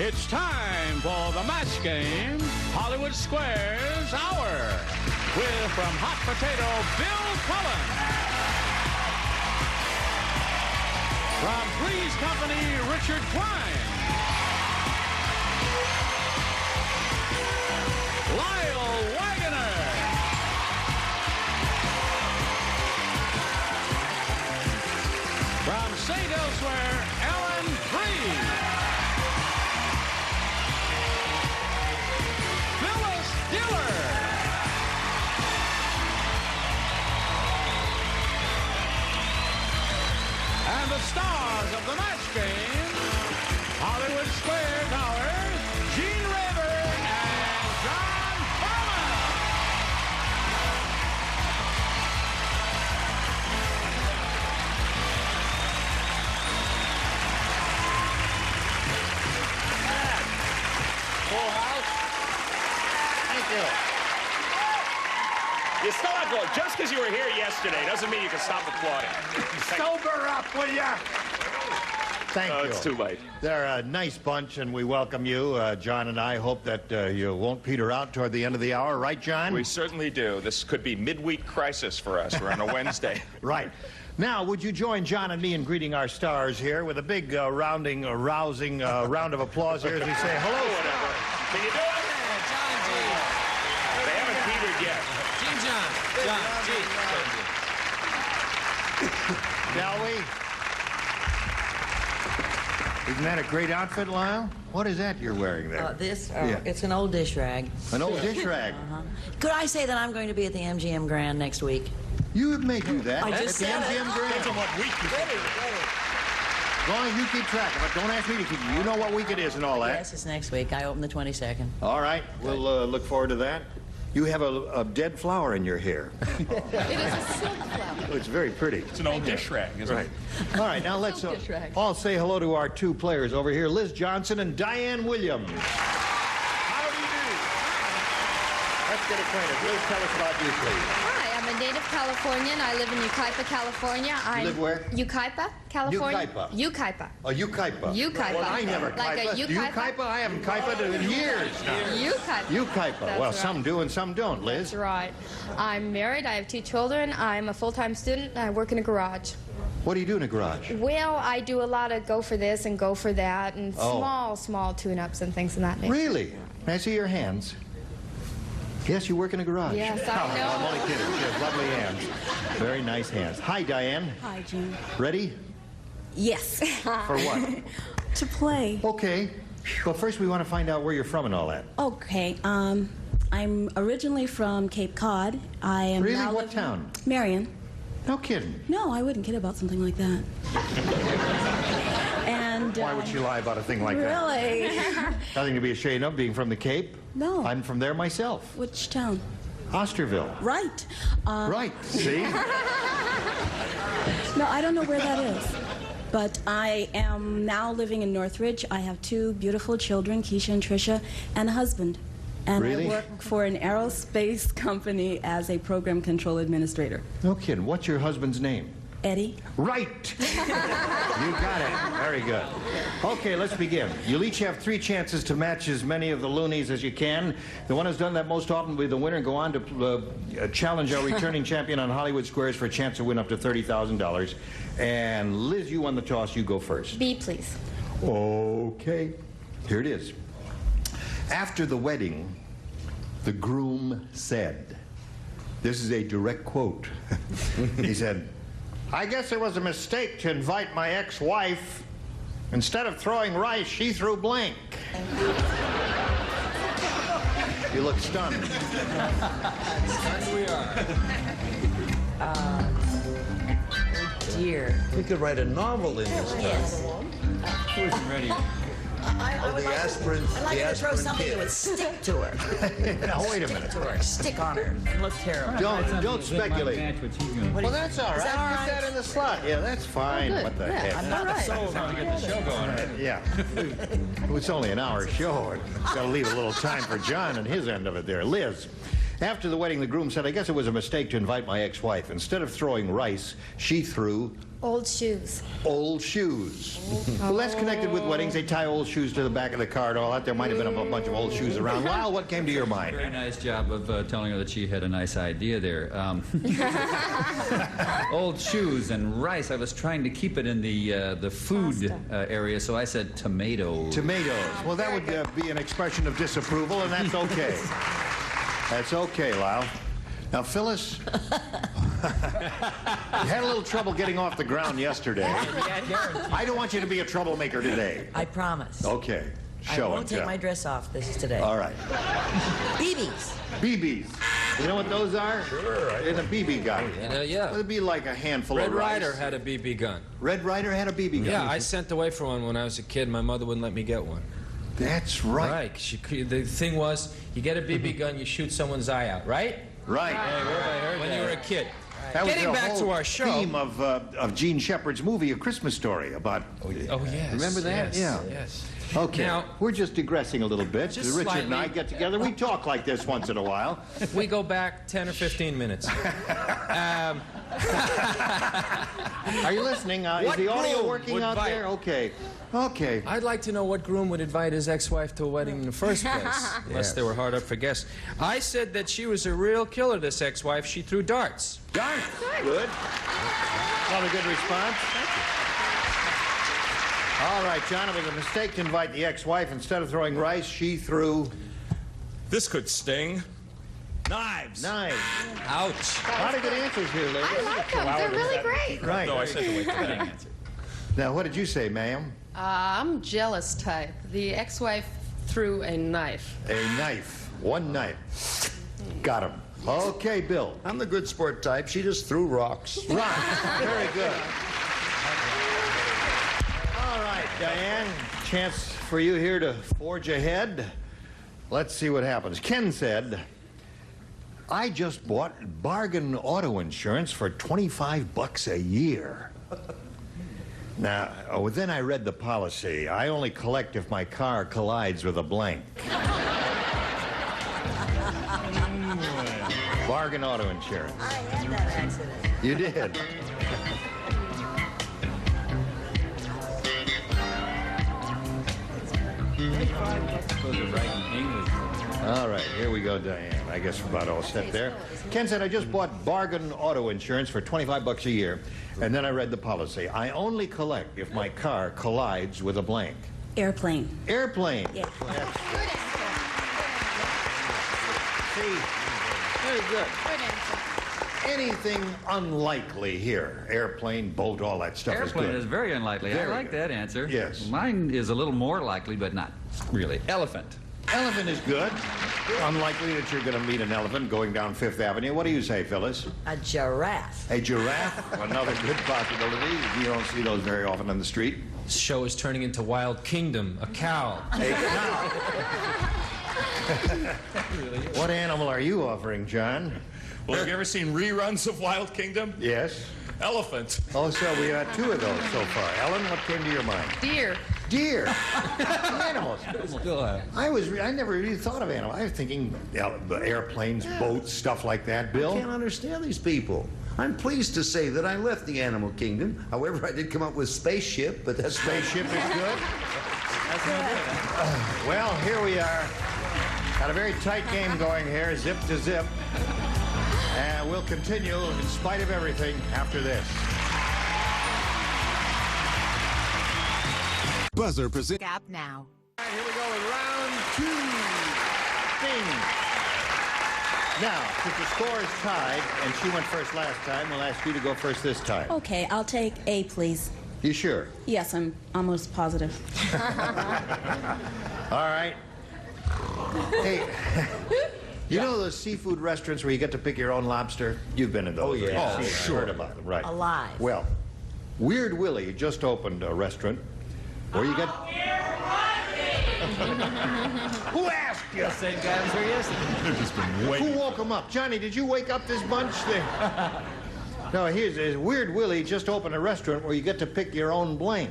It's time for the match game, Hollywood Squares Hour, with from Hot Potato, Bill Cullen. From Three's Company, Richard Kline. Lyle Waggoner. From St. Elsewhere, Ellen Freed. Phyllis, Diller. And the stars of the match game, Hollywood Squares Hour, Gene Rayburn and John Furman. Full house. Thank you. You still have to, just because you were here yesterday doesn't mean you can stop applauding. Sober up, will ya? Thank you. It's too late. They're a nice bunch, and we welcome you. John and I hope that you won't peter out toward the end of the hour. Right, John? We certainly do. This could be midweek crisis for us. We're on a Wednesday. Right. Now, would you join John and me in greeting our stars here with a big, rousing round of applause here as we say hello, Whatever. Can you do it? They haven't petered yet. shall we? Isn't that a great outfit, Lyle? What is that you're wearing there? It's an old dish rag. An old dish rag. Could I say that I'm going to be at the MGM Grand next week? You may do that. I at just the said it. MGM Grand. Depends on what week you think. As long as you keep track of it, don't ask me to keep. You know what week it is and all that. Yes, it's next week. I open the 22nd. All right, we'll look forward to that. You have a dead flower in your hair. It is a silk flower. Oh, it's very pretty. It's an old dish rag, isn't Right. All right, now let's all say hello to our two players over here, Liz Johnson and Diane Williams. How do you do? Let's get acquainted. Liz, tell us about you, please. Hi, I'm a native Californian. I live in Yucaipa, California. You live where? Yucaipa, California. Yucaipa. Yucaipa. Oh, Yucaipa. Yucaipa. Well, I never Like a Kaipa. Do you Yucaipa? Kaipa? I haven't Kaipa in years now. Yucaipa. Yucaipa. That's Well, right. some do and some don't, Liz. That's right. I'm married. I have 2 children. I'm a full-time student. I work in a garage. What do you do in a garage? Well, I do a lot of go for this and go for that and Oh. small tune-ups and things of that nature. Really? Can I see your hands? Yes, you work in a garage. Yes, I know. I'm only kidding. She has lovely hands. Very nice hands. Hi, Diane. Hi, Gene. Ready? Yes. For what? To play. Okay. Well, first we want to find out where you're from and all that. Okay. I'm originally from Cape Cod. I am Really? now What living- town? Marion. No kidding. No, I wouldn't kid about something like that. And Why would she lie about a thing like that? really? Nothing to be ashamed of, being from the Cape. No. I'm from there myself. Which town? Osterville. Right. Right. See? No, I don't know where that is. But I am now living in Northridge. I have 2 beautiful children, Keisha and Tricia, and a husband. And Really? I work for an aerospace company as a program control administrator. No kidding. What's your husband's name? Eddie? Right. You got it. Very good. Okay, let's begin. You'll each have 3 chances to match as many of the loonies as you can. The one who's done that most often will be the winner and go on to challenge our returning champion on Hollywood Squares for a chance to win up to $30,000. And Liz, you won the toss. You go first. B, please. Okay. Here it is. After the wedding, the groom said, this is a direct quote. He said, I guess it was a mistake to invite my ex-wife. Instead of throwing rice, she threw blank. You look stunned. Stunned we are. Dear. We could write a novel in this town. Yes. Who isn't ready? I would the aspirin, I'd like the to throw aspirin something kid. that would stick to her. Now, wait a minute. To her. Stick on her. It looks terrible. Don't speculate. Well, that's all right. Is that all Put right? that in the slot. Yeah, that's fine. What the heck? I'm not Sold how to get the show going. Yeah. It's only an hour show. Got to leave a little time for John and his end of it there. Liz, After the wedding, the groom said, I guess it was a mistake to invite my ex-wife. Instead of throwing rice, she threw Old shoes. old shoes. Well, that's connected with weddings. They tie old shoes to the back of the car and all that. There might have been a bunch of old shoes around. Lyle, what came to your mind? Very nice job of telling her that she had a nice idea there. Old shoes and rice. I was trying to keep it in the food area, so I said tomatoes. Tomatoes. Well, that would be an expression of disapproval, and that's okay. That's okay, Lyle. Now, Phyllis, you had a little trouble getting off the ground yesterday. I don't want you to be a troublemaker today. I promise. Okay. I Show won't it. take my dress off. This is today. All right. BBs. BBs. You know what those are? Sure. In a BB gun. Yeah. It'd be like a handful Red of rice. Ryder had a BB gun. Red Ryder had a BB gun. Yeah, I sent away for one when I was a kid. My mother wouldn't let me get one. That's right. Right. The thing was, you get a BB gun, you shoot someone's eye out, right? Right. When you were a kid. That was Getting the back whole to our show. theme of Gene Shepard's movie, A Christmas Story, about... Oh, yes. Remember that? Yes, Yeah. Yes. Okay, Now, we're just digressing a little bit. Just Richard and I slightly. get together. We talk like this once in a while. we go back 10 or 15 minutes. Are you listening? Is What the audio groom working would out bite? there? Okay. Okay. I'd like to know what groom would invite his ex-wife to a wedding in the first place, unless they were hard up for guests. I said that she was a real killer, this ex-wife. She threw darts. Darn. Good. Another good response. All right, John, it was a mistake to invite the ex-wife. Instead of throwing rice, she threw This could sting. Knives. knives. Ouch. A lot of good answers here, ladies. I like them. They're really great. Right. No, I said to wait for that. Now, what did you say, ma'am? I'm jealous type. The ex-wife threw a knife. A knife. One knife. Got him. Okay, Bill. I'm the good sport type. She just threw rocks. Right. Very good. All right, Diane. Chance for you here to forge ahead. Let's see what happens. Ken said, I just bought bargain auto insurance for $25 a year. Now, then I read the policy. I only collect if my car collides with a blank. Bargain auto insurance. I had that accident. You did. All right, here we go, Diane. I guess we're about all set there. Ken said, I just bought bargain auto insurance for $25 a year, and then I read the policy. I only collect if my car collides with a blank. Airplane. Airplane. Yeah. See, very good. Anything unlikely here. Airplane, boat, all that stuff is Airplane good. is very unlikely. I Very like good. that answer. Yes. Mine is a little more likely, but not really. Elephant. Elephant is good. Unlikely that you're going to meet an elephant going down Fifth Avenue. What do you say, Phyllis? A giraffe. A giraffe? Another good possibility. You don't see those very often on the street. This show is turning into Wild Kingdom. A cow. A cow. What animal are you offering, John? Well, have you ever seen reruns of Wild Kingdom? Yes. Elephant. Oh, so we had two of those so far. Ellen, what came to your mind? Deer. Deer. Animals. Still have. I never really thought of animals. I was thinking airplanes, boats, stuff like that. I Bill? can't understand these people. I'm pleased to say that I left the animal kingdom. However, I did come up with spaceship, but that's Spaceship is good. Well, here we are. Got a very tight game going here, zip to zip. And we'll continue in spite of everything after this. Buzzer present. Gap now. All right, here we go with round two. Ding. Now, since the score is tied, and she went first last time, we'll ask you to go first this time. Okay, I'll take A, please. You sure? Yes, I'm almost positive. All right. Hey, you know those seafood restaurants where you get to pick your own lobster? You've been in those. Oh, yeah. right? Oh, Sure. Heard about them, right? Alive. Well, Weird Willie just opened a restaurant where you get... Who asked you? The same guy was here yesterday. Who woke him up? Johnny, did you wake up this bunch? No, here's Weird Willie just opened a restaurant where you get to pick your own blank.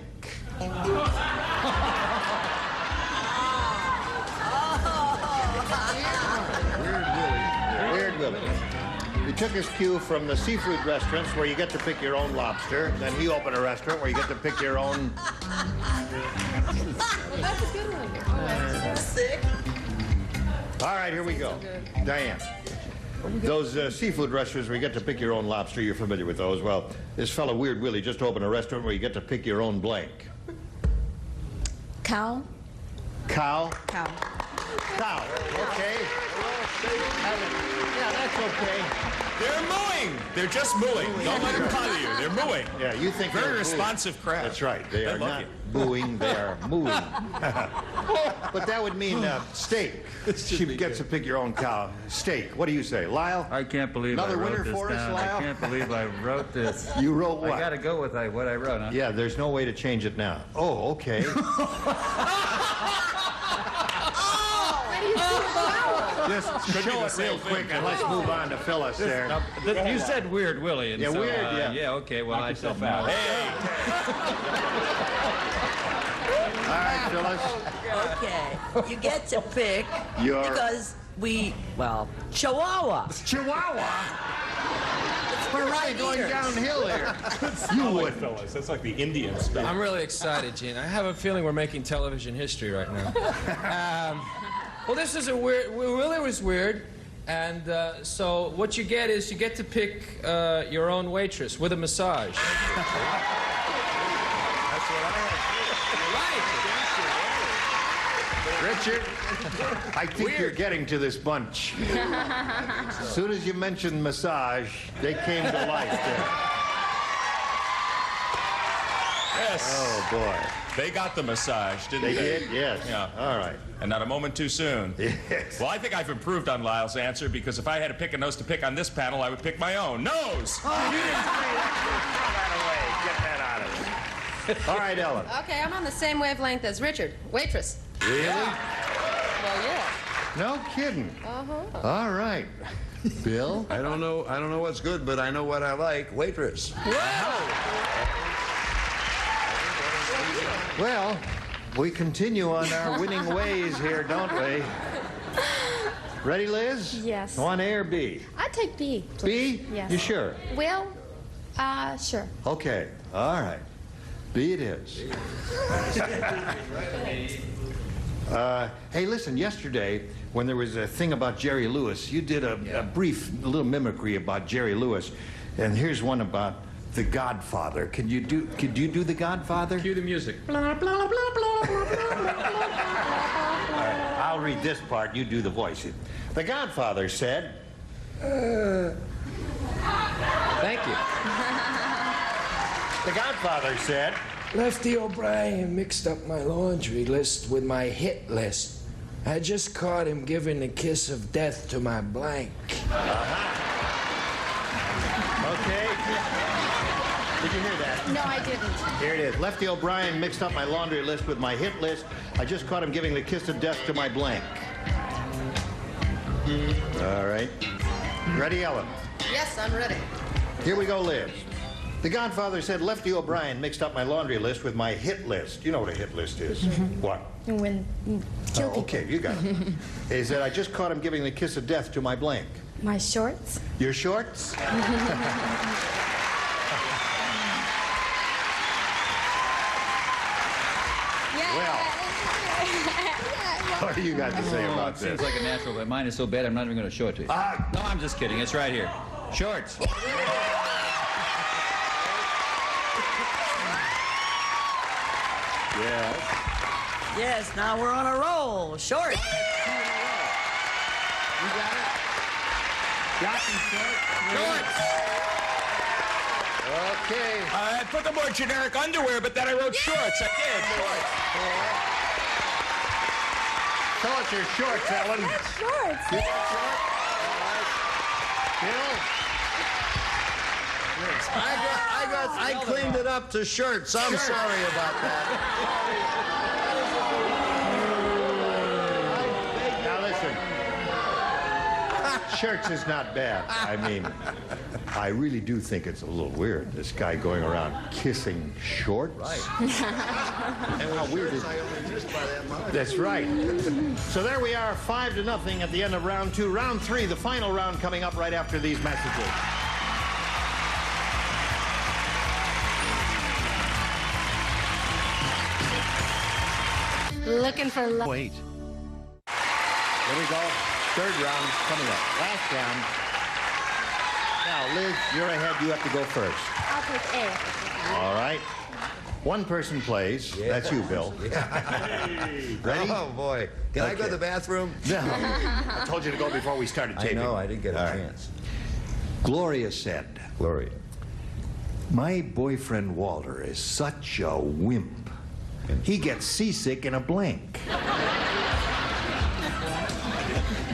Weird Willie. He took his cue from the seafood restaurants where you get to pick your own lobster. Then he opened a restaurant where you get to pick your own... That's a good one. Sick. All right, here we go. Diane. Those seafood restaurants where you get to pick your own lobster, you're familiar with those. Well, this fellow Weird Willie just opened a restaurant where you get to pick your own blank. Cow? Cow? Cow. Cow. Okay. Yeah, that's okay. They're mooing. They're just mooing. Don't let them bother you. They're mooing. Yeah, you think they're Very responsive crowd. That's right. They are love not you. booing, they are mooing. But that would mean steak. She gets to pick your own cow. Steak. What do you say, Lyle? I can't believe Another I wrote winner this for us, down. Lyle? I can't believe I wrote this. You wrote what? I got to go with what I wrote, huh? Yeah, there's no way to change it now. Oh, okay. Just show it real quick and let's move on to Phyllis there. You said Weird Willie. And Yeah, so, weird, yeah. Yeah, okay, well, I said no. Hey, All right, Phyllis. Okay. You get to pick Your- because Chihuahua. Chihuahua? We're We're right going here. downhill here. You would. Phyllis. That's like the Indian stuff. I'm really excited, Gene. I have a feeling we're making television history right now. Well, this is a weird... Willie was weird. And so what you get is you get to pick your own waitress with a massage. That's what I had. Richard, I think you're getting to this bunch. As soon as you mentioned massage, they came to life there. Yes. Oh, boy. They got the massage, didn't they? They did? Yes. Yeah. All right. And not a moment too soon. Yes. Well, I think I've improved on Lyle's answer because if I had to pick a nose to pick on this panel, I would pick my own nose. Oh, you didn't say that. Throw that away. Get that out of it. All right, Ellen. Okay, I'm on the same wavelength as Richard. Waitress. Really? Well, yeah. No kidding. Uh-huh. All right. Bill? I don't know what's good, but I know what I like. Waitress. Well, we continue on our winning ways here, don't we? Ready, Liz? Yes. On A or B? I'd take B, please. B? Yes. You sure? Well, sure. Okay. All right. B it is. Hey, listen, yesterday, when there was a thing about Jerry Lewis, you did a brief little mimicry about Jerry Lewis. And here's one about The Godfather. Could you do The Godfather? Cue the music. All right, I'll read this part. You do the voice. The Godfather said... Thank you. The Godfather said... Lefty O'Brien mixed up my laundry list with my hit list. I just caught him giving the kiss of death to my blank. Okay. Did you hear that? No, I didn't. Here it is. Lefty O'Brien mixed up my laundry list with my hit list. I just caught him giving the kiss of death to my blank. All right. Ready, Ellen? Yes, I'm ready. Here we go, Liz. The Godfather said Lefty O'Brien mixed up my laundry list with my hit list. You know what a hit list is. What? When kill people. Okay, you got it. He said, I just caught him giving the kiss of death to my blank. My shorts. Your shorts? Well, what do you got to say about It seems this? like a natural, but mine is so bad I'm not even going to show it to you. No, I'm just kidding. It's right here. Shorts. Yeah. Yes, now we're on a roll. Short. You got it? Jockey shorts? Okay. I put the more generic underwear, but then I wrote shorts. I did. Show us your shorts, Ellen. Shorts. You got shorts? All right. Bill? I cleaned it up to shirts. I'm sorry about that. Now listen. shirts is not bad. I mean, I really do think it's a little weird, this guy going around kissing shorts. Right. And how weird is I only missed by that much. That's right. So there we are, 5-0 at the end of round 2. Round 3, the final round coming up right after these messages. Looking for love. Wait. Here we go. Third round coming up. Last round. Now, Liz, you're ahead. You have to go first. I'll pick A. All right. One person plays. Yeah. That's you, Bill. Ready? Oh, boy. Can I go to the bathroom? No. I told you to go before we started taping. I know. I didn't get a chance. Gloria said, Gloria. my boyfriend Walter is such a wimp. He gets seasick in a blink.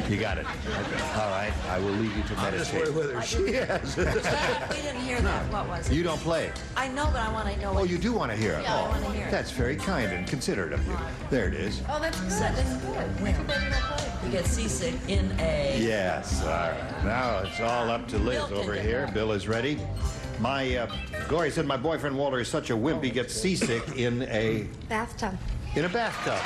You got it. All right. I will leave you to meditate. Just wait with her. She is. We didn't hear that. What was it? You don't play. I know, but I want to know. Oh, you do want to hear it? Yeah, I want to hear it. That's very kind and considerate of you. There it is. Oh, that's good. That's good. You get seasick in a... Yes. All right. Now it's all up to Liz over here. Bill is ready. Gloria said my boyfriend Walter is such a wimp he gets seasick in a... Bathtub. In a bathtub.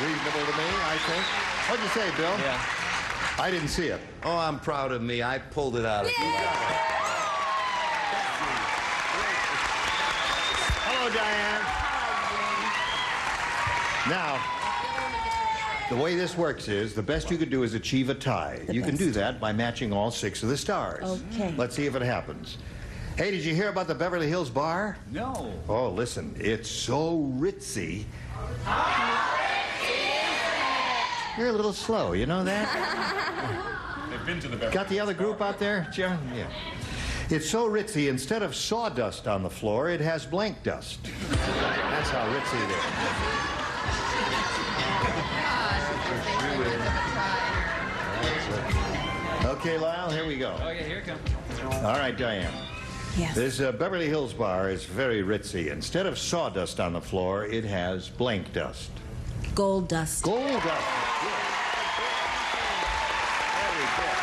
Reasonable to me, I think. What'd you say, Bill? Yeah. I didn't see it. Oh, I'm proud of me. I pulled it out of you. Hello, Diane. Now, the way this works is the best you could do is achieve a tie. You can do that by matching all 6 of the stars. Okay. Let's see if it happens. Hey, did you hear about the Beverly Hills bar? No. Oh, listen, it's so ritzy. You're a little slow, you know that? They've been to the Beverly Got the other group out there, John? Yeah. It's so ritzy, instead of sawdust on the floor, it has blank dust. That's how ritzy it is. Okay, Lyle, here we go. Okay, here it comes. All right, Diane. Yes. This Beverly Hills bar is very ritzy. Instead of sawdust on the floor, it has blank dust. Gold dust. Gold dust. Good. Very good.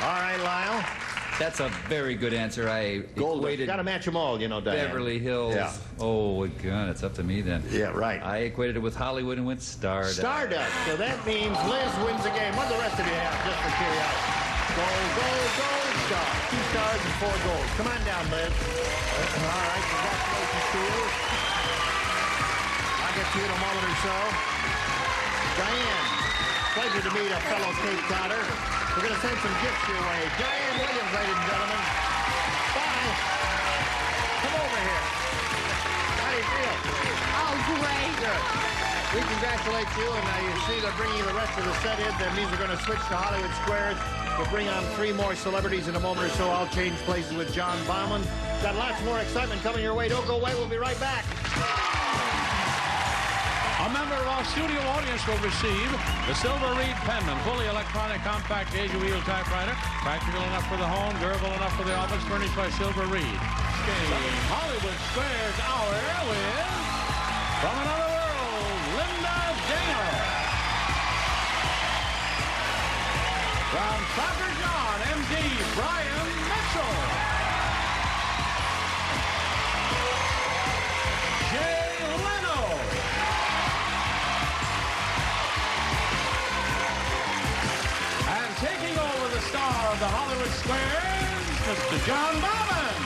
All right, Lyle. That's a very good answer. I Gold dust. equated Got to match them all, you know, Diane. Beverly Hills. Yeah. Oh, God, it's up to me then. Yeah, right. I equated it with Hollywood and went Stardust. Stardust. So that means Liz wins the game. What do the rest of you have, just for curiosity? Gold, gold, gold star. 2 stars and 4 golds. Come on down, Liz. All right, congratulations to you. I'll get to you in a moment or so. Diane, pleasure to meet a fellow Cape Codder. We're going to send some gifts your way. Diane Williams, ladies and gentlemen. Bye. Come over here. How do you feel? Oh, great. Good. We congratulate you, and now you see they're bringing the rest of the set in. That means we're going to switch to Hollywood Squares. We'll bring on 3 more celebrities in a moment or so. I'll change places with John Bauman. Got lots more excitement coming your way. Don't go away. We'll be right back. A member of our studio audience will receive the Silver Reed Penman, fully electronic compact gauge wheel typewriter, practical enough for the home, durable enough for the office, furnished by Silver Reed. Hollywood Squares Hour with, from another world, Dano. From Soccer John, MD, Brian Mitchell. Leno. And taking over the star of the Hollywood Squares, Mr. John Bauman.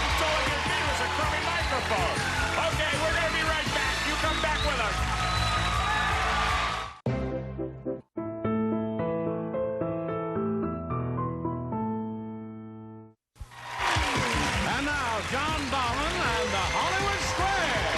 That's all I could do was a crummy microphone. Okay, we're going to be right back. You come back with us. And now, John Bauman and the Hollywood Square.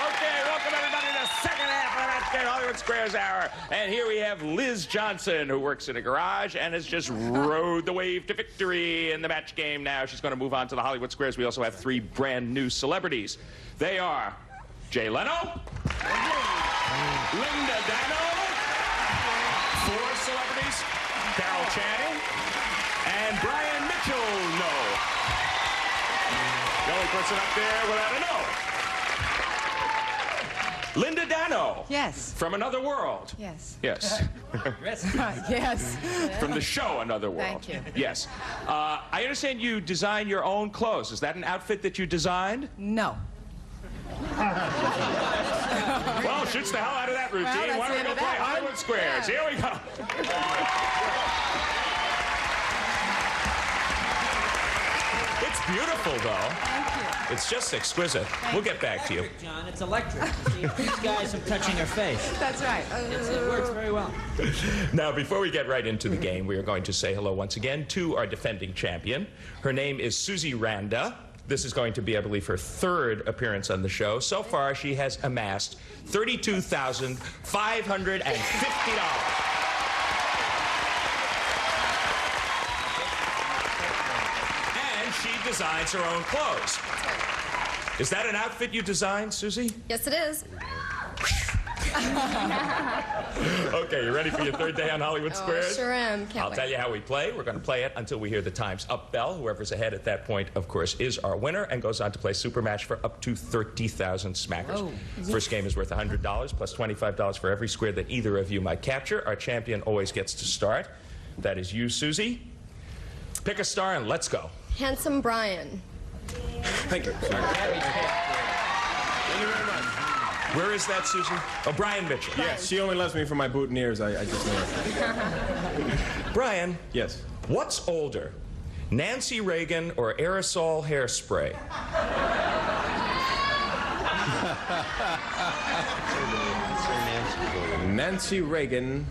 Okay, welcome everybody to the second half of the Match Hollywood Squares Hour. And here we have Liz Johnson, who works in a garage and has just rode the wave to victory in the match game. Now she's going to move on to the Hollywood Squares. We also have 3 brand new celebrities. They are Jay Leno, Linda Dano, 4 celebrities, Carol Channing, and Brian Mitchell. No. The only person up there without a no. Linda Dano. Yes. From Another World. Yes. Yes. Yes. From the show Another World. Thank you. Yes. I understand you design your own clothes. Is that an outfit that you designed? No. Well, shoots the hell out of that routine. Well, Why don't we go play Hollywood Squares? Yeah. Here we go. It's beautiful, though. Thank you. It's just exquisite. We'll get back to you. John, it's electric. See, if these guys are touching your face. That's right. It works very well. Now, before we get right into the game, we are going to say hello once again to our defending champion. Her name is Susie Randa. This is going to be, I believe, her third appearance on the show. So far, she has amassed $32,550. And she designs her own clothes. Is that an outfit you designed, Susie? Yes, it is. Okay, you ready for your third day on Hollywood Squares? Sure am. Can't I'll wait. tell you how we play. We're going to play it until we hear the time's up bell. Whoever's ahead at that point, of course, is our winner and goes on to play Super Match for up to 30,000 smackers. Oh. First game is worth $100 plus $25 for every square that either of you might capture. Our champion always gets to start. That is you, Susie. Pick a star and let's go. Handsome Brian. Thank you. Thank you very much. Where is that, Susie? Oh, Brian Mitchell. Yes, she only loves me for my boutonnieres. I just know it. Brian. Yes. What's older, Nancy Reagan or aerosol hairspray? Nancy Reagan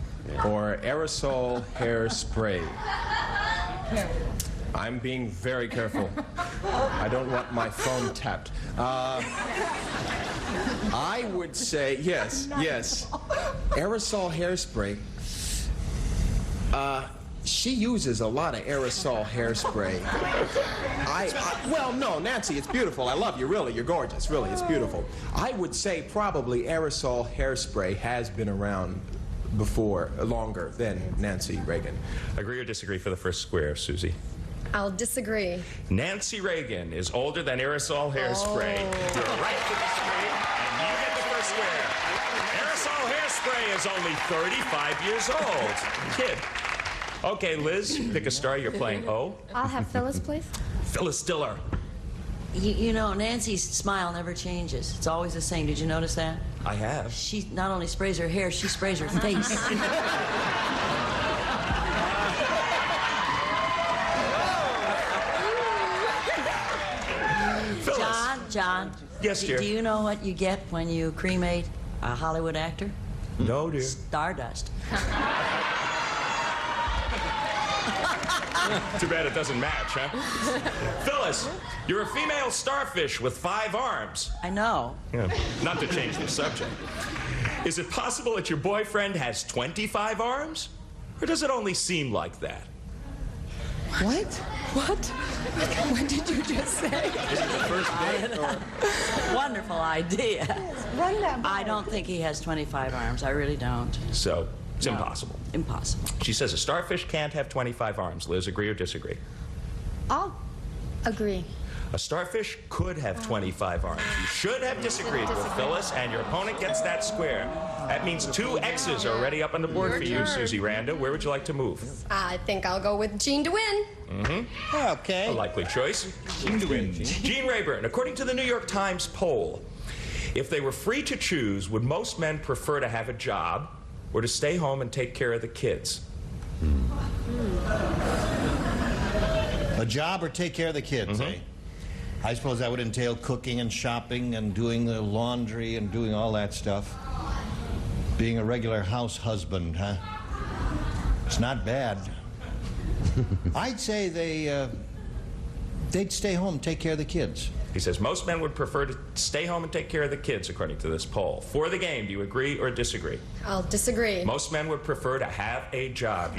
or aerosol hairspray? I'm being very careful. I don't want my phone tapped. I would say, yes. Aerosol hairspray. She uses a lot of aerosol hairspray. Well, no, Nancy, it's beautiful. I love you, really. You're gorgeous, really. It's beautiful. I would say probably aerosol hairspray has been around before, longer than Nancy Reagan. Agree or disagree for the first square, Susie? I'll disagree. Nancy Reagan is older than aerosol hairspray. You're right to disagree, and you get the first square. Aerosol hairspray is only 35 years old. Kid. Okay, Liz, pick a star. You're playing O. I'll have Phyllis, please. Phyllis Diller. You know, Nancy's smile never changes. It's always the same. Did you notice that? I have. She not only sprays her hair, she sprays her face. John. Yes, dear. Do you know what you get when you cremate a Hollywood actor? No, dear. Stardust. Too bad it doesn't match, huh? Phyllis, you're a female starfish with 5 arms. I know. Yeah, not to change the subject. Is it possible that your boyfriend has 25 arms? Or does it only seem like that? What? What? What did you just say? Is it the first date or? Wonderful idea. Run that. I don't think he has 25 arms. I really don't. So, it's impossible. Impossible. She says a starfish can't have 25 arms. Liz, agree or disagree? I'll agree. A starfish could have 25 arms. You should have disagreed with Phyllis, and your opponent gets that square. That means 2 X's are already up on the board for you, Susie Randa. Where would you like to move? I think I'll go with Jean to win. Mm-hmm. Okay. A likely choice. Gene to win. Gene Rayburn, according to the New York Times poll, if they were free to choose, would most men prefer to have a job or to stay home and take care of the kids? A job or take care of the kids, eh? I suppose that would entail cooking and shopping and doing the laundry and doing all that stuff. Being a regular house husband, huh? It's not bad. I'd say they'd stay home and take care of the kids. He says most men would prefer to stay home and take care of the kids, according to this poll. For the game, do you agree or disagree? I'll disagree. Most men would prefer to have a job.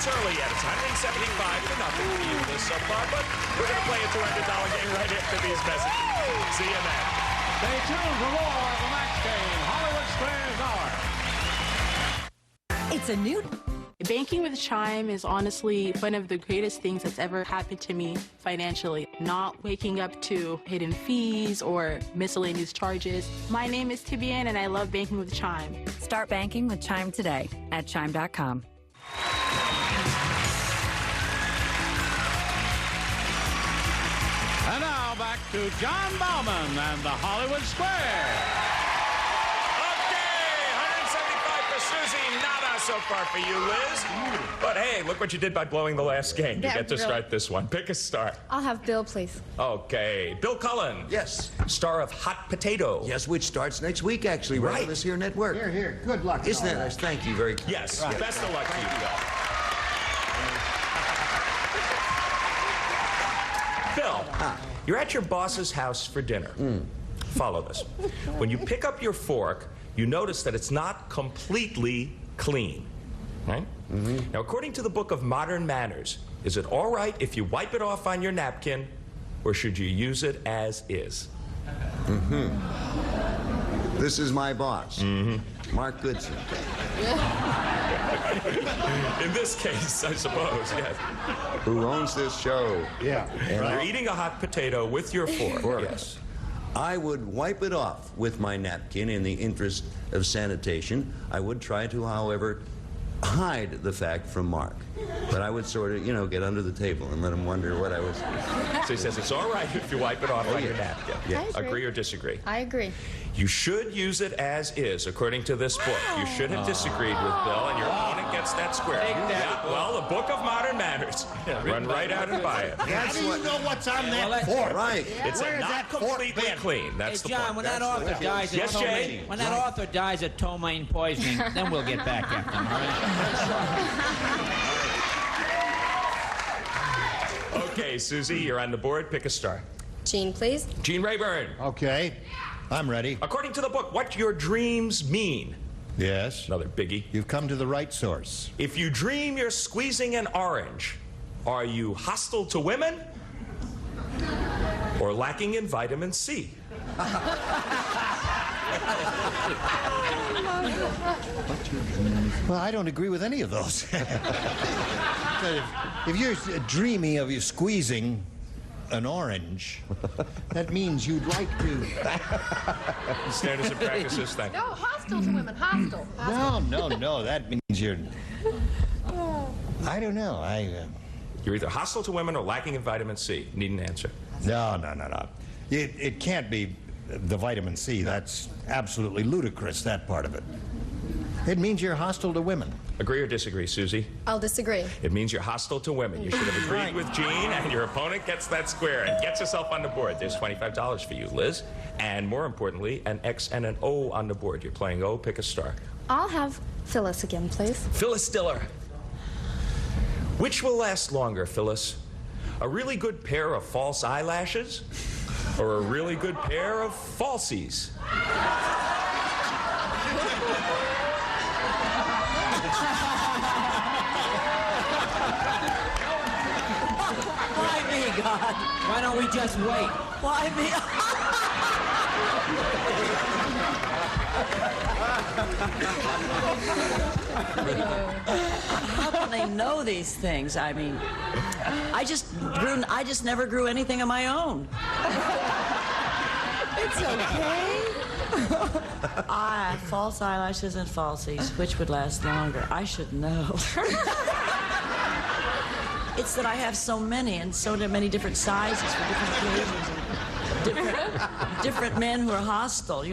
Early yet. It's 175 to nothing for you so far, but we're going to play a $200 game right after these messages. See you then. Stay tuned for more of the match game, Hollywood Squares Hour. It's a new... Banking with Chime is honestly one of the greatest things that's ever happened to me financially. Not waking up to hidden fees or miscellaneous charges. My name is Tibian, and I love banking with Chime. Start banking with Chime today at chime.com. And now back to John Bauman and the Hollywood Square. Susie, nada so far for you, Liz. But hey, look what you did by blowing the last game. You Yeah, get to really. start this one. Pick a star. I'll have Bill, please. Okay. Bill Cullen. Yes. Star of Hot Potato. Yes, which starts next week, actually, right on this here network. Here, here. Good luck. Isn't that nice? Thank you very much. Yes. Right. Best of luck to you, Bill. Bill, you're at your boss's house for dinner. Follow this. When you pick up your fork, you notice that it's not completely clean, right? Now, according to the Book of Modern Manners, is it all right if you wipe it off on your napkin, or should you use it as is? This is my boss, Mark Goodson. In this case, I suppose, yes. Who owns this show? Yeah. And you're eating a hot potato with your fork. Yes. I would wipe it off with my napkin in the interest of sanitation. I would try to, however, hide the fact from Mark. But I would sort of, get under the table and let him wonder what I was... So he says it's all right if you wipe it off on your napkin. I agree. Agree or disagree? I agree. You should use it as is, according to this book. You should have disagreed with Bill, and your opponent gets that square. Yeah, well, the Book of Modern Manners. Run right out and buy it. How do you know what's on that fork? Right. It's not completely clean. That's the John, point. when that author dies of Yes, Jay? when that author dies of ptomaine poisoning, then we'll get back at them, all right? Okay, Susie, you're on the board. Pick a star. Gene, please. Gene Rayburn. Okay. I'm ready. According to the book, what your dreams mean. Yes. Another biggie. You've come to the right source. If you dream you're squeezing an orange, are you hostile to women or lacking in vitamin C? Well, I don't agree with any of those. If you're dreaming of you squeezing an orange, that means you'd like to... Standards and practices thing. No, hostile to women. Hostile. No. That means you're... I don't know. You're either hostile to women or lacking in vitamin C. Need an answer. No. It can't be the vitamin C. That's absolutely ludicrous, that part of it. It means you're hostile to women. Agree or disagree, Susie? I'll disagree. It means you're hostile to women. You should have agreed with Gene, and your opponent gets that square and gets herself on the board. There's $25 for you, Liz. And more importantly, an X and an O on the board. You're playing O, pick a star. I'll have Phyllis again, please. Phyllis Diller. Which will last longer, Phyllis? A really good pair of false eyelashes or a really good pair of falsies? Why me, God? Why don't we just wait? Why me? How can they know these things? I mean, I just never grew anything of my own. It's okay. False eyelashes and falsies. Which would last longer? I should know. It's that I have so many and so many different sizes for different occasions and different men who are hostile, I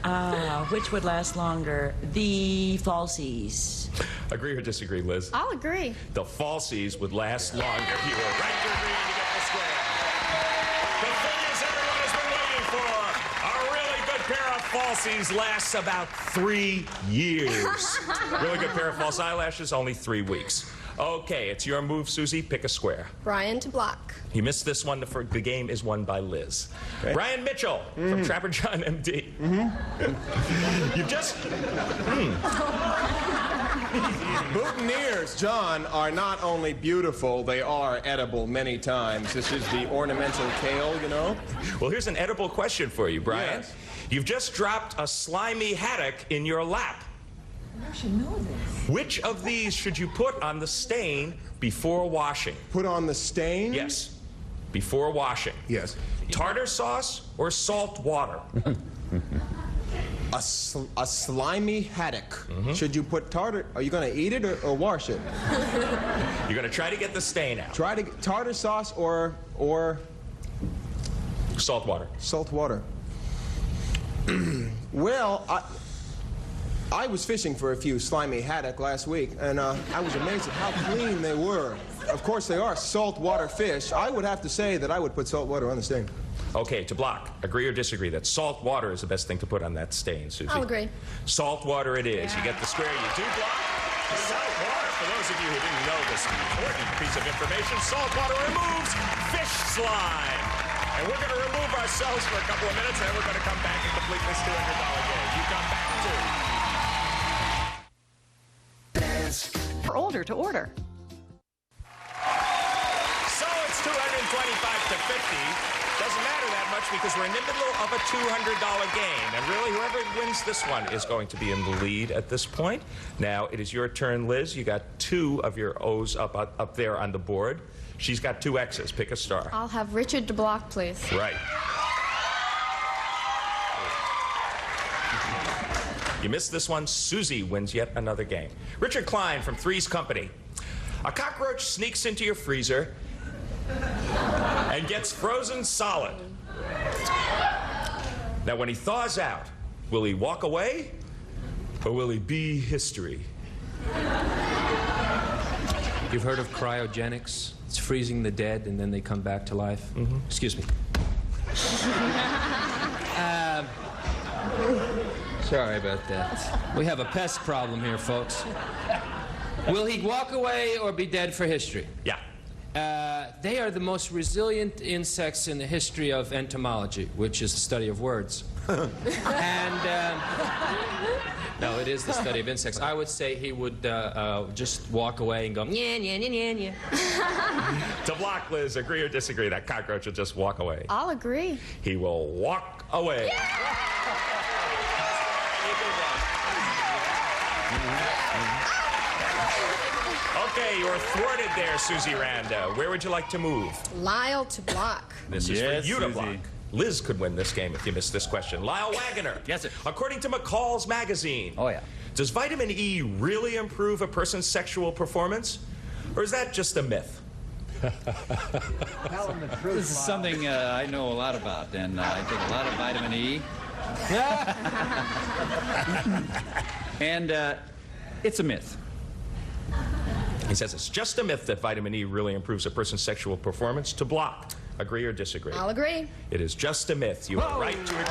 mean. Which would last longer? The falsies. Agree or disagree, Liz? I'll agree. The falsies would last longer. You were right to agree to get the square. The figures everyone has been waiting for. A really good pair of falsies lasts about 3 years. Really good pair of false eyelashes, only 3 weeks. Okay, it's your move, Susie. Pick a square. Brian to block. You missed this one. The game is won by Liz. Okay. Brian Mitchell from Trapper John MD. You just... Boutonnieres, John, are not only beautiful, they are edible many times. This is the ornamental kale, you know. Well, here's an edible question for you, Brian. Yes. You've just dropped a slimy haddock in your lap. I should know this. Which of these should you put on the stain before washing? Put on the stain? Yes, before washing. Yes. Tartar sauce or salt water? A slimy haddock. Should you put tartar? Are you going to eat it or wash it? You're going to try to get the stain out. Try to get tartar sauce or salt water. Salt water. Well, I was fishing for a few slimy haddock last week, and I was amazed at how clean they were. Of course, they are saltwater fish. I would have to say that I would put salt water on the stain. Okay, to block. Agree or disagree that salt water is the best thing to put on that stain, Susie? I'll agree. Salt water it is. You get the square. You do block. Salt water, for those of you who didn't know this important piece of information, salt water removes fish slime. And we're going to remove ourselves for a couple of minutes, and then we're going to come back and complete this $200 game. You come back too. For older to order. So it's 225 to 50. Doesn't matter that much because we're in the middle of a $200 game. And really, whoever wins this one is going to be in the lead at this point. Now, it is your turn, Liz. You got 2 of your O's up there on the board. She's got 2 X's. Pick a star. I'll have Richard DeBlock, please. Right. You missed this one. Susie wins yet another game. Richard Kline from Three's Company. A cockroach sneaks into your freezer and gets frozen solid. Now, when he thaws out, will he walk away or will he be history? You've heard of cryogenics? It's freezing the dead and then they come back to life. Excuse me. Sorry about that. We have a pest problem here, folks. Will he walk away or be dead for history? Yeah. They are the most resilient insects in the history of entomology, which is the study of words. And, no, it is the study of insects. I would say he would just walk away and go, yeah, yeah, yeah, yeah, yeah. To block, Liz, agree or disagree, that cockroach will just walk away. I'll agree. He will walk away. Okay, you're thwarted there, Susie Randa. Where would you like to move? Lyle to block. This is for you to block. Liz could win this game if you missed this question. Lyle Waggoner. Yes, sir. According to McCall's magazine. Oh, yeah. Does vitamin E really improve a person's sexual performance? Or is that just a myth? This is something I know a lot about, and I take a lot of vitamin E. And it's a myth. He says it's just a myth that vitamin E really improves a person's sexual performance. To block. Agree or disagree? I'll agree. It is just a myth. You are right to agree.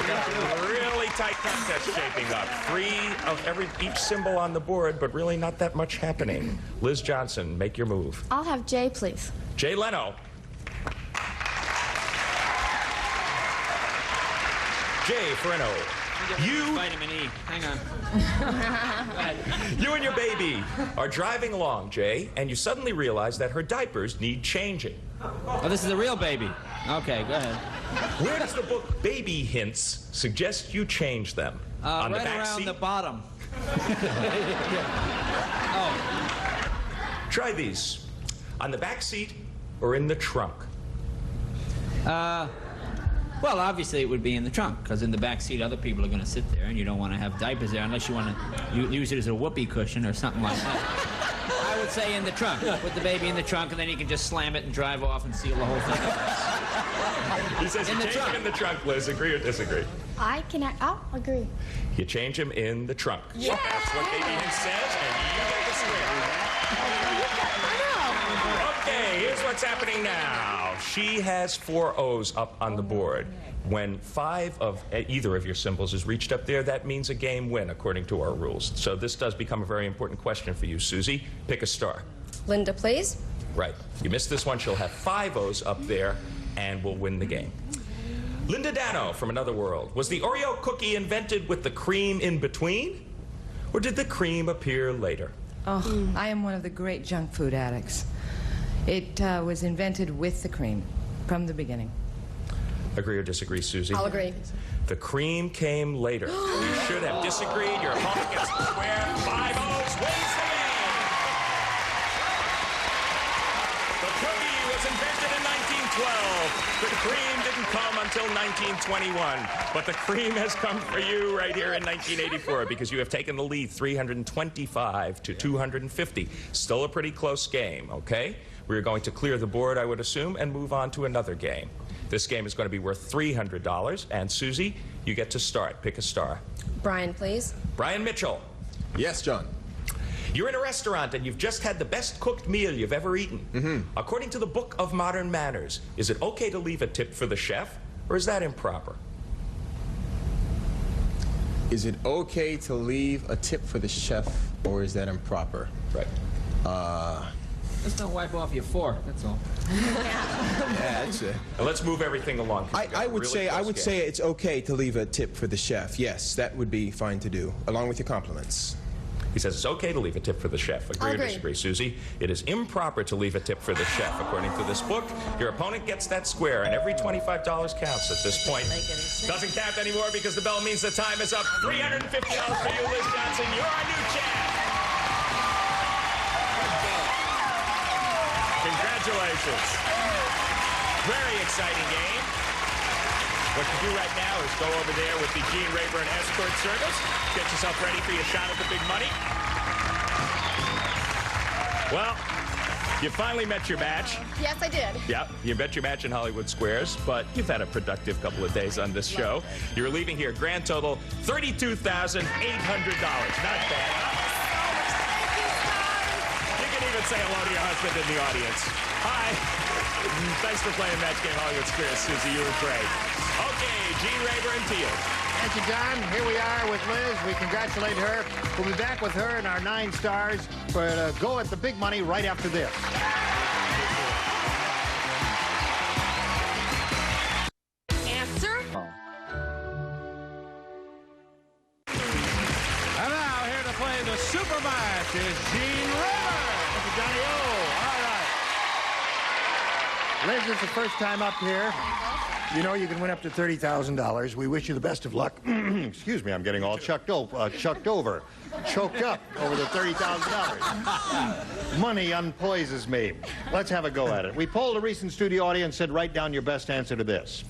Okay. Really tight contest shaping up. 3 of each symbol on the board, but really not that much happening. Liz Johnson, make your move. I'll have Jay, please. Jay Leno. Jay for an O. You, vitamin E. Hang on. you and your baby are driving along, Jay, and you suddenly realize that her diapers need changing. Oh, this is a real baby. Okay, go ahead. Where does the book Baby Hints suggest you change them? On right the back around seat? the bottom. Oh. Try these. On the back seat or in the trunk? Well, obviously it would be in the trunk, because in the back seat other people are going to sit there, and you don't want to have diapers there unless you want to use it as a whoopee cushion or something like that. I would say in the trunk. Put the baby in the trunk, and then you can just slam it and drive off and seal the whole thing. He says you change him in the trunk, Liz. Agree or disagree? I'll agree. You change him in the trunk. Yeah. That's what Baby Hints says, and you get the square. Okay, here's what's happening now. She has 4 O's up on the board. When 5 of either of your symbols is reached up there, that means a game win, according to our rules. So this does become a very important question for you, Susie. Pick a star. Linda, please. Right. You missed this one, she'll have 5 O's up there and will win the game. Linda Dano from Another World. Was the Oreo cookie invented with the cream in between? Or did the cream appear later? Oh, I am one of the great junk food addicts. It was invented with the cream from the beginning. Agree or disagree, Susie? I'll agree. The cream came later. You should have disagreed. Your opponent gets the square. 5-0 wins the game. The cookie was invented in 1912. The cream didn't come until 1921. But the cream has come for you right here in 1984 because you have taken the lead 325 to 250. Still a pretty close game, okay? We're going to clear the board, I would assume, and move on to another game. This game is going to be worth $300. And Susie, you get to start. Pick a star. Brian, please. Brian Mitchell. Yes, John. You're in a restaurant and you've just had the best cooked meal you've ever eaten. According to the Book of Modern Manners, is it okay to leave a tip for the chef, or is that improper? Is it okay to leave a tip for the chef, or is that improper? Right. Just don't wipe off your fork, that's all. Yeah, that's it. Let's move everything along. I would say it's okay to leave a tip for the chef. Yes, that would be fine to do, along with your compliments. He says it's okay to leave a tip for the chef. Agree or disagree, Susie? It is improper to leave a tip for the chef. According to this book, your opponent gets that square, and every $25 counts at this point. Doesn't count anymore because the bell means the time is up. $350 for you, Liz Johnson. You're our new champ. Congratulations. Very exciting game. What you do right now is go over there with the Gene Rayburn escort service. Get yourself ready for your shot at the big money. Well, you finally met your match. Yes, I did. Yep, you met your match in Hollywood Squares, but you've had a productive couple of days on this show. You're leaving here, grand total, $32,800. Not bad. You can even say hello to your husband in the audience. Hi. Thanks for playing Match Game Hollywood Squares, Susie. You were great. Okay, Gene Rayburn to you. Thank you, John. Here we are with Liz. We congratulate her. We'll be back with her and our 9 stars for a go at the big money right after this. Answer? And now, here to play the super match is Gene Rayburn. Thank you, Johnny O. All right. Liz, it's the first time up here. You know you can win up to $30,000. We wish you the best of luck. Excuse me, I'm getting all choked up over the $30,000. Money unpoises me. Let's have a go at it. We polled a recent studio audience, said write down your best answer to this.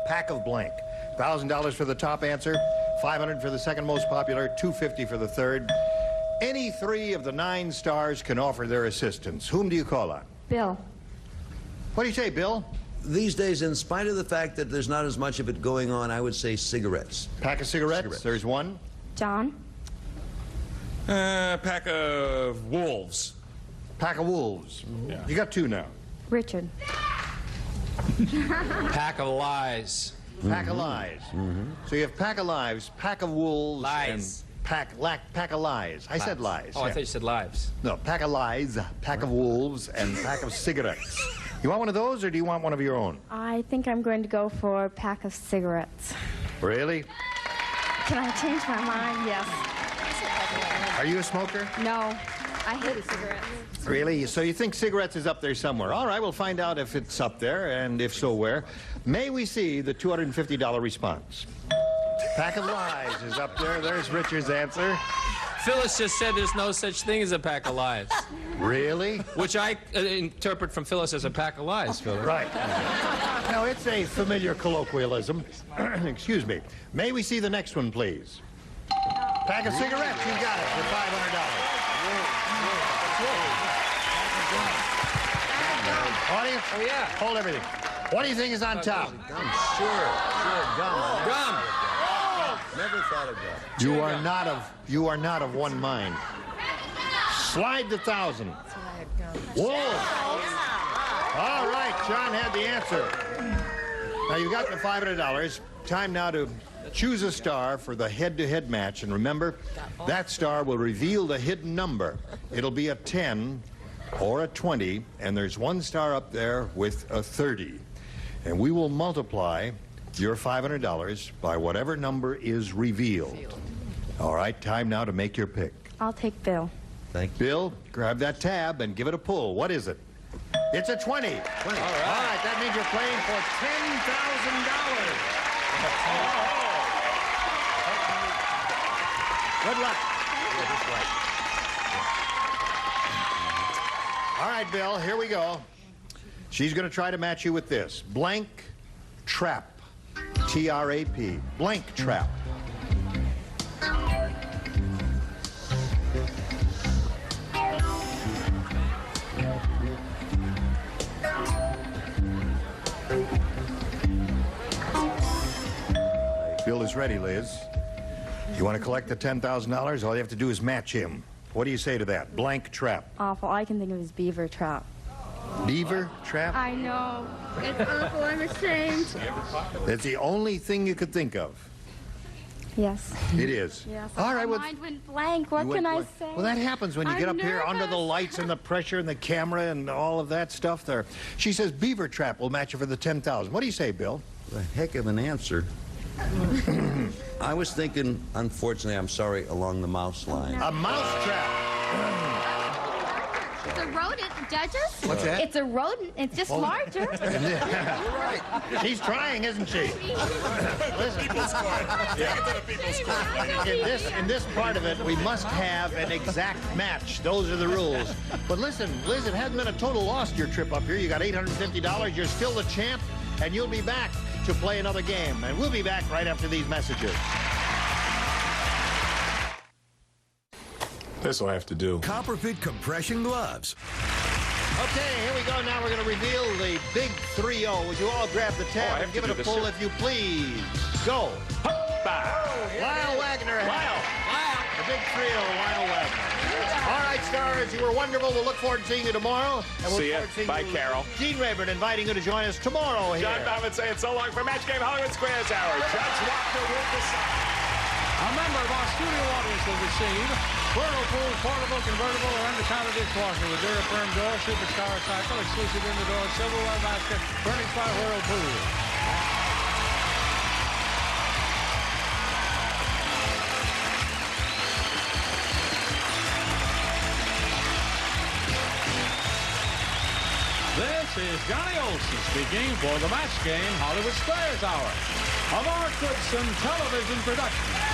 Pack of blank. $1,000 for the top answer, $500 for the second most popular, $250 for the third. Any 3 of the 9 stars can offer their assistance. Whom do you call on? Bill. What do you say, Bill? These days, in spite of the fact that there's not as much of it going on, I would say cigarettes. Pack of cigarettes. There's one. John. Pack of wolves. Pack of wolves. Yeah. You got 2 now. Richard. Pack of lies. Pack of lies. So you have pack of lives, pack of wolves, lies. And pack of lies. I said lies. Oh, I thought you said lives. No, pack of lies, pack of wolves, and pack of cigarettes. You want one of those, or do you want one of your own? I think I'm going to go for a pack of cigarettes. Really? Can I change my mind? Yes. Are you a smoker? No. I hate cigarettes. Really? So you think cigarettes is up there somewhere? All right, we'll find out if it's up there, and if so, where. May we see the $250 response? Pack of lies is up there. There's Richard's answer. Phyllis just said there's no such thing as a pack of lies. Really? Which I interpret from Phyllis as a pack of lies, Phyllis. Right. No, it's a familiar colloquialism. Excuse me. May we see the next one, please? Pack of cigarettes. You got it for $500. Audience? Oh, yeah. Hold everything. What do you think is on top? Gum. Sure, gum. Gum. Never thought of that. You are not of one mind. Slide the 1,000. Whoa! All right, John had the answer. Now you got the $500. Time now to choose a star for the head-to-head match, and remember, that star will reveal the hidden number. It'll be a 10 or a 20, and there's one star up there with a 30, and we will multiply your $500 by whatever number is revealed. All right, time now to make your pick. I'll take Bill. Thank you. Bill, grab that tab and give it a pull. What is it? It's a 20. 20. All right, that means you're playing for $10,000. Good luck. All right, Bill, here we go. She's going to try to match you with this. Blank trap. T-R-A-P. Blank trap. Bill is ready, Liz. You want to collect the $10,000? All you have to do is match him. What do you say to that? Blank trap. Awful. All I can think of is beaver trap. Beaver trap? I know. It's awful. I'm ashamed. That's the only thing you could think of. Yes. It is. Yes. All right. My mind went blank. What can I say? Well, that happens when you get I'm up here under the nervous. lights and the pressure and the camera and all of that stuff there. She says beaver trap will match you for the $10,000. What do you say, Bill? A heck of an answer. I was thinking, unfortunately, I'm sorry, along the mouse line. A mouse trap. It's a rodent, judges. What's that? It's a rodent. It's just larger. You're right. She's trying, isn't she? Listen. In this part of it, we must have an exact match. Those are the rules. But listen, Liz, it hasn't been a total loss your trip up here. You got $850. You're still the champ, and you'll be back to play another game. And we'll be back right after these messages. This will have to do. Copperfit compression gloves. Okay, here we go. Now we're going to reveal the big 3-0. Would you all grab the tab and give it a pull if you please? Go. Lyle Waggoner. Lyle. The big trio, Lyle Waggoner. All right, stars, you were wonderful. We'll look forward to seeing you tomorrow. And we'll See ya. look forward to seeing Bye, you. Carol. Gene Rayburn inviting you to join us tomorrow here. John Bauman saying so long for Match Game Hollywood Squares Hour. Judge Walker will decide. A member of our studio audience will receive Whirlpool portable, convertible, or under-counter dishwasher with Diller firm door, superstar cycle, exclusive in-the-door silverware basket, furnished by Whirlpool. This is Johnny Olson speaking for the Match Game Hollywood Squares Hour, a Mark Goodson television production.